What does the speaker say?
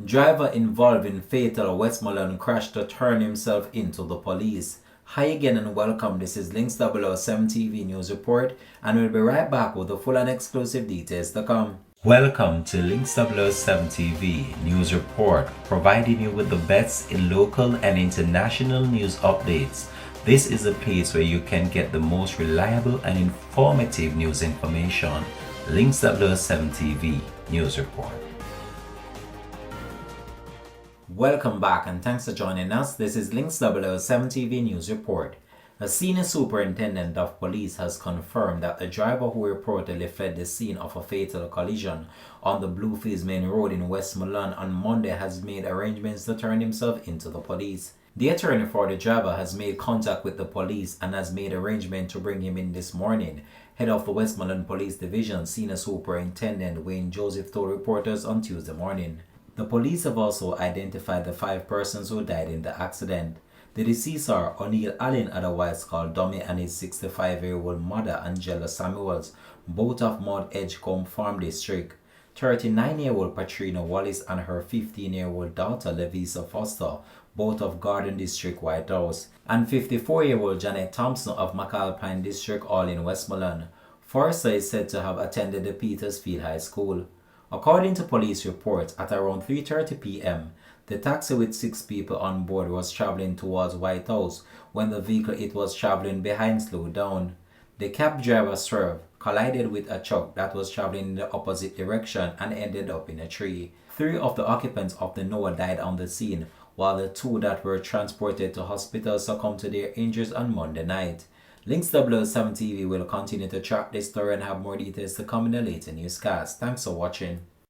Driver involved in fatal Westmoreland crash to turn himself into the police. Hi again and welcome. This is Links 007 TV News Report, and we'll be right back with the full and exclusive details to come. Welcome to Links 007 TV News Report, providing you with the best in local and international news updates. This is a place where you can get the most reliable and informative news information. Links 007 TV News Report. Welcome back and thanks for joining us. This is Links 007 TV News Report. A senior superintendent of police has confirmed that the driver who reportedly fled the scene of a fatal collision on the Bluefields Main Road in Westmoreland on Monday has made arrangements to turn himself into the police. The attorney for the driver has made contact with the police and has made arrangements to bring him in this morning. Head of the Westmoreland Police Division, Senior Superintendent Wayne Joseph told reporters on Tuesday morning. The police have also identified the 5 persons who died in the accident. The deceased are O'Neill Allen, otherwise called Dummy, and his 65-year-old mother, Angela Samuels, both of Mount Edgecombe Farm District, 39-year-old Patrina Wallace and her 15-year-old daughter, Levisa Foster, both of Garden District, White House, and 54-year-old Janet Thompson of McAlpine District, all in Westmoreland. Forrester is said to have attended the Petersfield High School. According to police reports, at around 3:30 p.m., the taxi with 6 people on board was traveling towards White House when the vehicle it was traveling behind slowed down. The cab driver swerved, collided with a truck that was traveling in the opposite direction and ended up in a tree. 3 of the occupants of the Noah died on the scene, while the 2 that were transported to hospital succumbed to their injuries on Monday night. Links 007 TV will continue to track this story and have more details to come in the later newscast. Thanks for watching.